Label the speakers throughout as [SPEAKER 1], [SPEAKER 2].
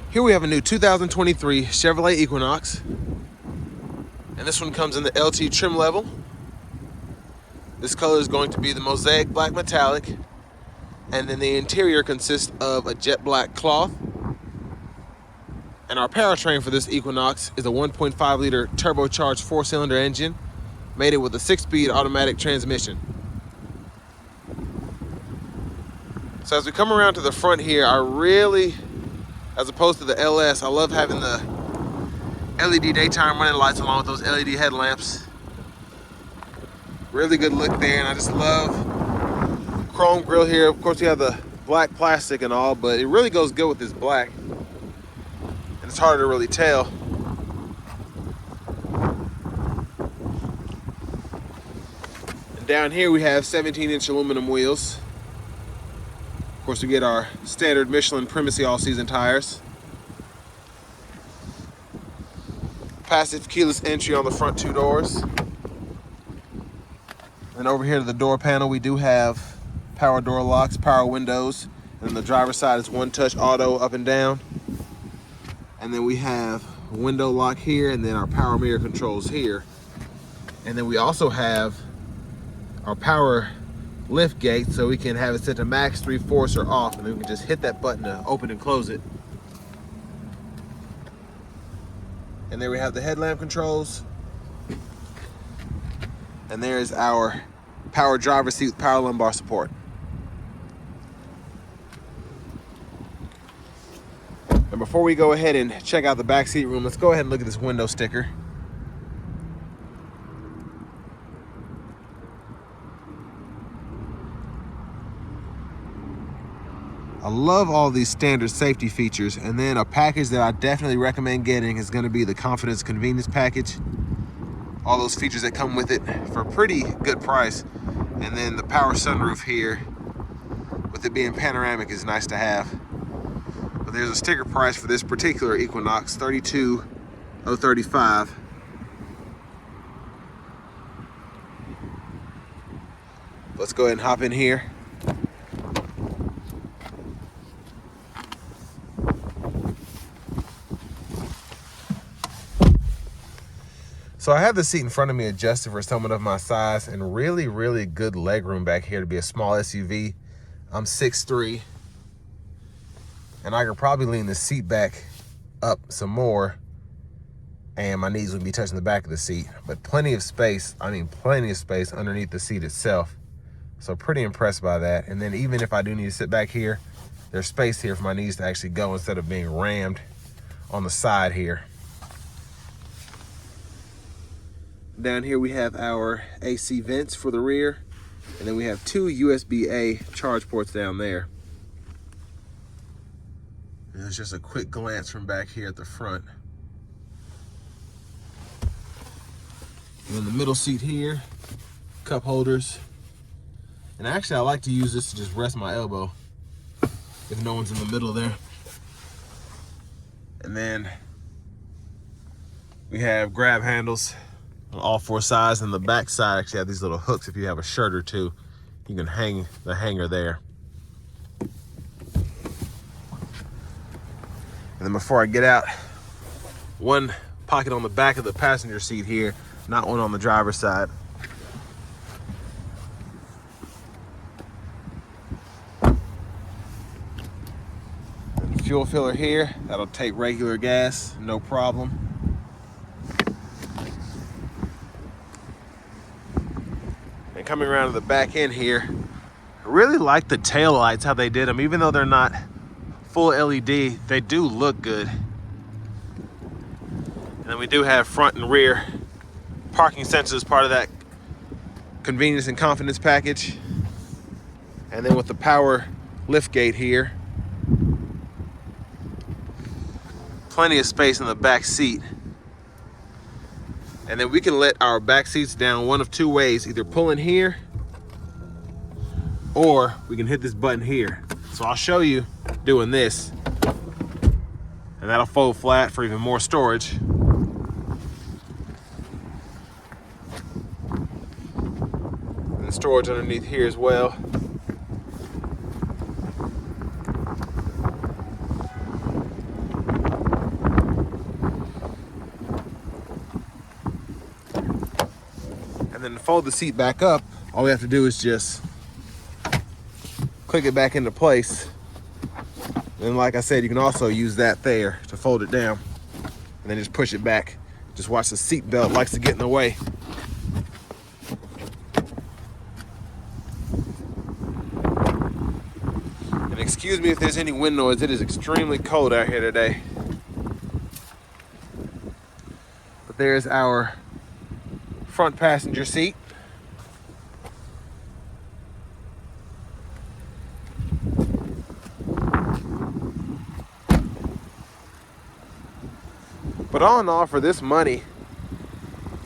[SPEAKER 1] Here we have a new 2023 Chevrolet Equinox, and this one comes in the LT trim level. This color is going to be the mosaic black metallic, and then the interior consists of a jet black cloth. And our powertrain for this Equinox is a 1.5 liter turbocharged 4-cylinder engine, mated with a 6-speed automatic transmission. So as we come around to the front here, I really, as opposed to the LS, I love having the LED daytime running lights along with those LED headlamps. Really good look there, and I just love chrome grille here. Of course, you have the black plastic and all, but it really goes good with this black. And it's hard to really tell. And down here we have 17-inch aluminum wheels. Of course, we get our standard Michelin Primacy all-season tires. Passive keyless entry on the front 2 doors. And over here to the door panel, we do have power door locks, power windows, and on the driver's side is one-touch auto up and down. And then we have a window lock here, and then our power mirror controls here. And then we also have our power lift gate, so we can have it set to max, 3/4, or off, and then we can just hit that button to open and close it. And there we have the headlamp controls. And there's our power driver seat with power lumbar support. And before we go ahead and check out the back seat room, let's go ahead and look at this window sticker. I love all these standard safety features, and then a package that I definitely recommend getting is going to be the Confidence Convenience package. All those features that come with it for a pretty good price. And then the power sunroof here, with it being panoramic, is nice to have. But there's a sticker price for this particular Equinox, $32,035. Let's go ahead and hop in here. So I have the seat in front of me adjusted for someone of my size, and really, really good leg room back here to be a small SUV. I'm 6'3", and I could probably lean the seat back up some more, and my knees would be touching the back of the seat. But plenty of space, I mean plenty of space underneath the seat itself. So pretty impressed by that. And then even if I do need to sit back here, there's space here for my knees to actually go instead of being rammed on the side here. Down here we have our AC vents for the rear, and then we have 2 USB-A charge ports down there. And there's just a quick glance from back here at the front. And then the middle seat here, cup holders. And actually I like to use this to just rest my elbow if no one's in the middle there. And then we have grab handles on all 4 sides, and the back side actually have these little hooks. If you have a shirt or two, you can hang the hanger there. And then before I get out, one pocket on the back of the passenger seat here, not one on the driver's side. And fuel filler here, that'll take regular gas, no problem. And coming around to the back end here, I really like the tail lights, how they did them. Even though they're not full LED, they do look good. And then we do have front and rear parking sensors as part of that convenience and confidence package. And then with the power lift gate here, plenty of space in the back seat. And then we can let our back seats down one of 2 ways, either pull in here, or we can hit this button here. So I'll show you doing this, and that'll fold flat for even more storage. And storage underneath here as well. then to fold the seat back up, all we have to do is just click it back into place. And like I said, you can also use that there to fold it down and then just push it back. Just watch the seat belt, likes to get in the way. And excuse me if there's any wind noise, it is extremely cold out here today. But there's our front passenger seat. But all in all, for this money,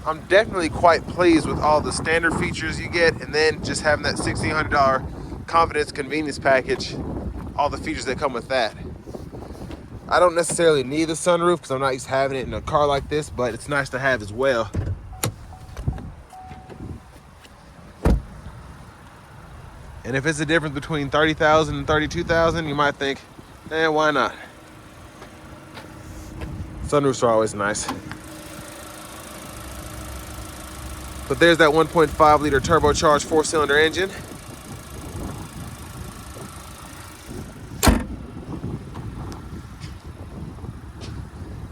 [SPEAKER 1] I'm definitely quite pleased with all the standard features you get, and then just having that $1,600 confidence convenience package, all the features that come with that. I don't necessarily need the sunroof because I'm not used to having it in a car like this, but it's nice to have as well. And if it's a difference between $30,000 and $32,000, you might think, why not? Sunroofs are always nice. But there's that 1.5 liter turbocharged 4-cylinder engine.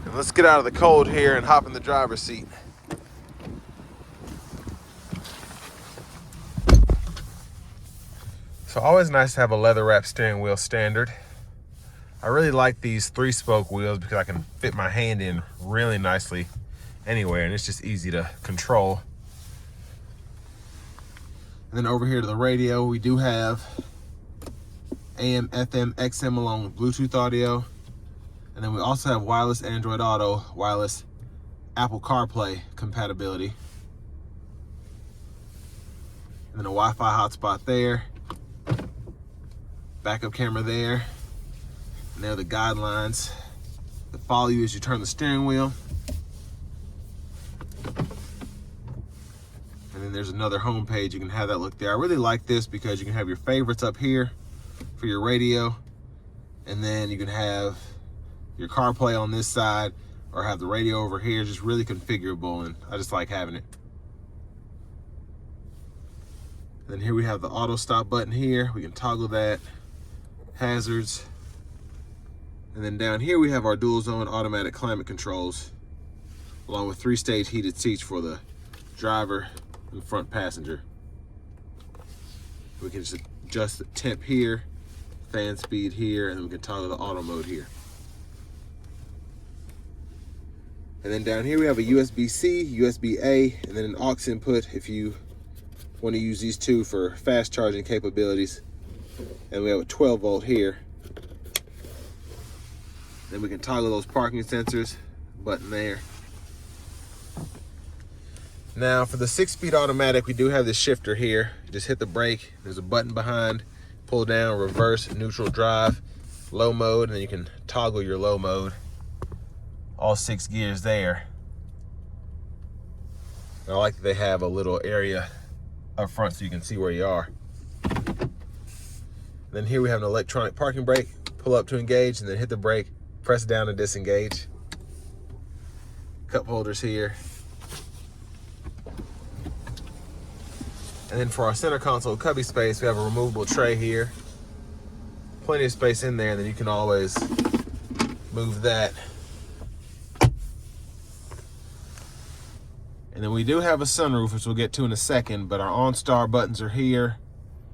[SPEAKER 1] And let's get out of the cold here and hop in the driver's seat. So always nice to have a leather wrapped steering wheel standard. I really like these 3-spoke wheels because I can fit my hand in really nicely anywhere, and it's just easy to control. And then over here to the radio, we do have AM, FM, XM along with Bluetooth audio. And then we also have wireless Android Auto, wireless Apple CarPlay compatibility. And then a Wi-Fi hotspot there. Backup camera there. And there are the guidelines that follow you as you turn the steering wheel. And then there's another home page. You can have that look there. I really like this because you can have your favorites up here for your radio. And then you can have your CarPlay on this side or have the radio over here. It's just really configurable, and I just like having it. And then here we have the auto stop button here. We can toggle that. Hazards. And then down here we have our dual zone automatic climate controls, along with 3-stage heated seats for the driver and front passenger. We can just adjust the temp here, fan speed here, and then we can toggle the auto mode here. And then down here we have a USB-C, USB-A, and then an aux input if you want to use these two for fast charging capabilities. And we have a 12-volt here. Then we can toggle those parking sensors, button there. Now for the 6-speed automatic, we do have this shifter here. You just hit the brake, there's a button behind, pull down, reverse, neutral drive, low mode, and then you can toggle your low mode. All 6 gears there. And I like that they have a little area up front so you can see where you are. Then here we have an electronic parking brake, pull up to engage, and then hit the brake, press down to disengage. Cup holders here. And then for our center console cubby space, we have a removable tray here. Plenty of space in there, and then you can always move that. And then we do have a sunroof, which we'll get to in a second, but our OnStar buttons are here.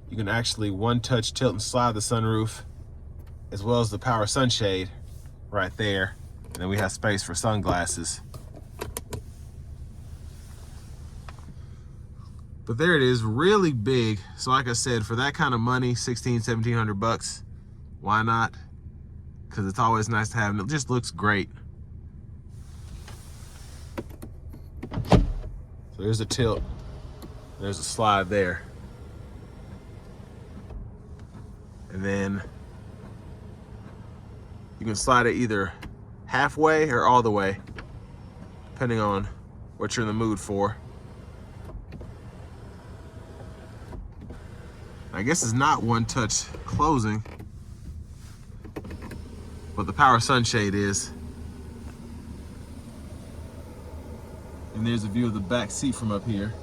[SPEAKER 1] You can actually one-touch tilt and slide the sunroof, as well as the power sunshade right there. And then we have space for sunglasses. But there it is, really big. So like I said, for that kind of money, $1,600-1,700 bucks, why not? Because it's always nice to have, and it just looks great. So there's a tilt, there's a slide there. And then you can slide it either halfway or all the way, depending on what you're in the mood for. I guess it's not one-touch closing, but the power sunshade is. And there's a view of the back seat from up here.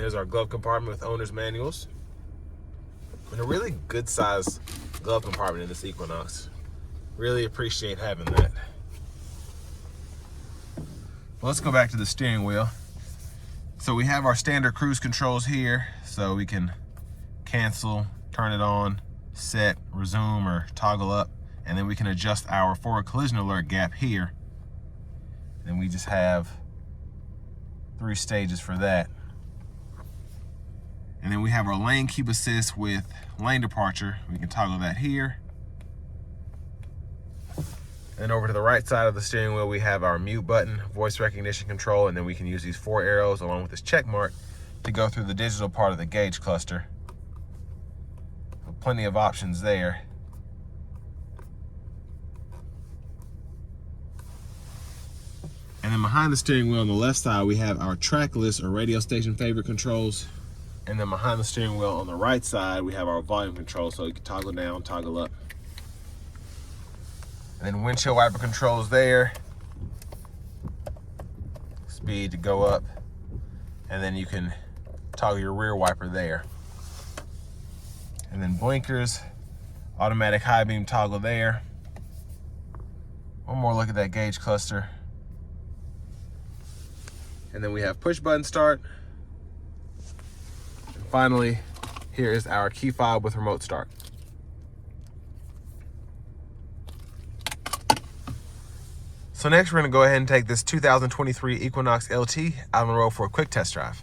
[SPEAKER 1] there's our glove compartment with owner's manuals. And a really good size glove compartment in this Equinox. Really appreciate having that. Well, let's go back to the steering wheel. So we have our standard cruise controls here, so we can cancel, turn it on, set, resume, or toggle up, and then we can adjust our forward collision alert gap here. Then we just have 3 stages for that. And then we have our lane keep assist with lane departure. We can toggle that here. And over to the right side of the steering wheel, we have our mute button, voice recognition control, and then we can use these 4 arrows along with this check mark to go through the digital part of the gauge cluster. So plenty of options there. And then behind the steering wheel on the left side, we have our track list or radio station favorite controls. And then behind the steering wheel on the right side, we have our volume control, so you can toggle down, toggle up. And then windshield wiper controls there. Speed to go up. And then you can toggle your rear wiper there. And then blinkers, automatic high beam toggle there. One more look at that gauge cluster. And then we have push button start. And finally, here is our key fob with remote start. So next we're gonna go ahead and take this 2023 Equinox LT out on the road for a quick test drive.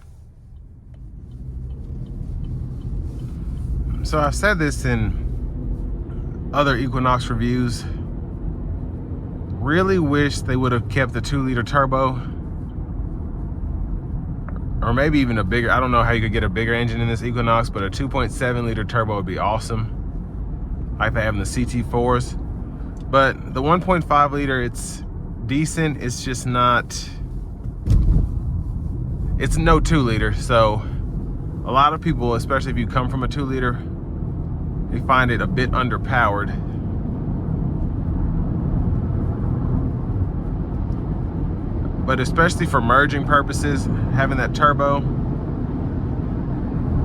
[SPEAKER 1] So I've said this in other Equinox reviews. Really wish they would have kept the 2-liter turbo, or maybe even a bigger, I don't know how you could get a bigger engine in this Equinox, but a 2.7-liter turbo would be awesome. Like they have in the CT4s. But the 1.5-liter, it's decent, it's just not, it's no 2-liter. So a lot of people, especially if you come from a 2-liter, they find it a bit underpowered. But especially for merging purposes, having that turbo,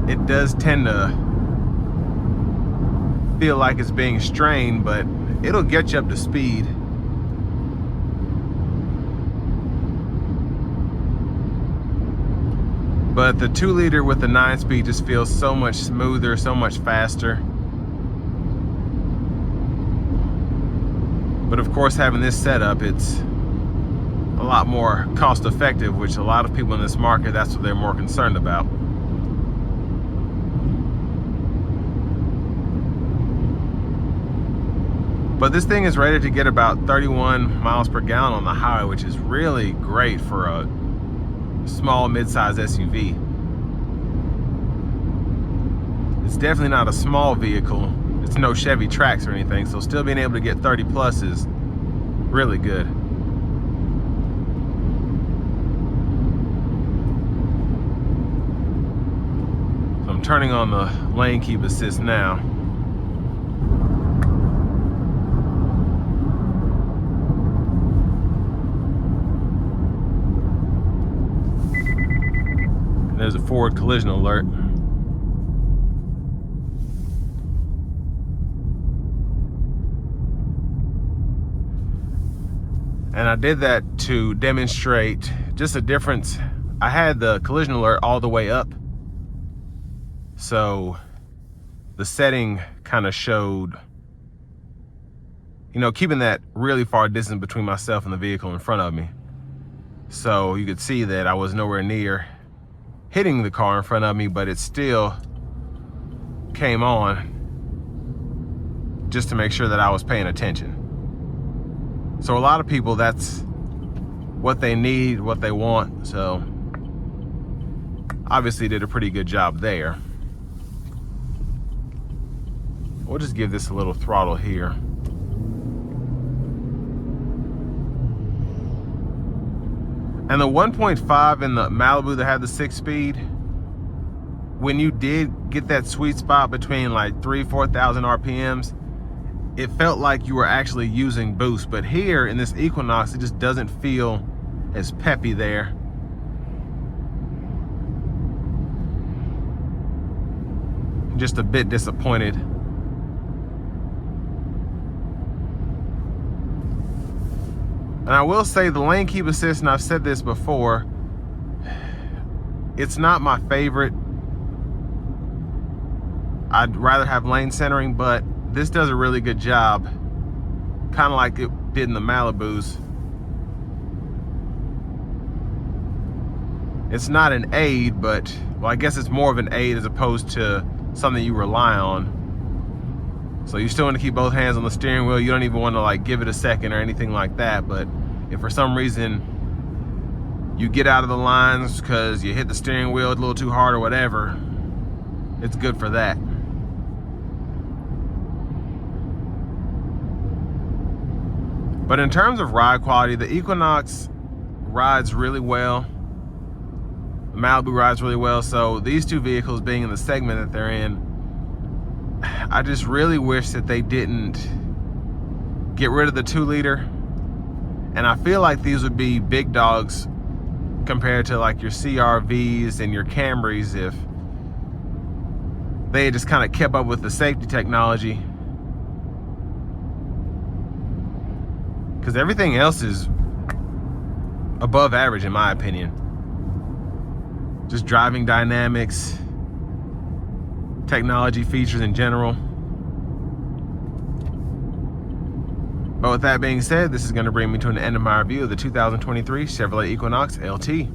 [SPEAKER 1] it does tend to feel like it's being strained, but it'll get you up to speed. But the 2-liter with the 9-speed just feels so much smoother, so much faster. But of course, having this setup, it's a lot more cost effective, which a lot of people in this market, that's what they're more concerned about. But this thing is rated to get about 31 miles per gallon on the highway, which is really great for a small mid-size SUV. It's definitely not a small vehicle. It's no Chevy Trax or anything, so still being able to get 30 plus is really good. So I'm turning on the lane keep assist now. There's a forward collision alert. And I did that to demonstrate just a difference. I had the collision alert all the way up, so the setting kind of showed, you know, keeping that really far distance between myself and the vehicle in front of me. So you could see that I was nowhere near hitting the car in front of me, but it still came on just to make sure that I was paying attention. So a lot of people, that's what they need, what they want. So obviously did a pretty good job there. We'll just give this a little throttle here. And the 1.5 in the Malibu that had the 6-speed, when you did get that sweet spot between like 4,000 RPMs, it felt like you were actually using boost. But here in this Equinox, it just doesn't feel as peppy there. just a bit disappointed. And I will say the lane keep assist, and I've said this before, it's not my favorite. I'd rather have lane centering, but this does a really good job, kind of like it did in the Malibus. It's not an aid, but, well, I guess it's more of an aid as opposed to something you rely on. So you still want to keep both hands on the steering wheel. You don't even want to like give it a second or anything like that. But if for some reason you get out of the lines because you hit the steering wheel a little too hard or whatever, it's good for that. But in terms of ride quality, the Equinox rides really well. The Malibu rides really well. So these two vehicles being in the segment that they're in, I just really wish that they didn't get rid of the 2-liter. And I feel like these would be big dogs compared to like your CR-Vs and your Camrys if they had just kind of kept up with the safety technology. Because everything else is above average in my opinion. Just driving dynamics, technology features in general. But with that being said, this is going to bring me to an end of my review of the 2023 Chevrolet Equinox LT.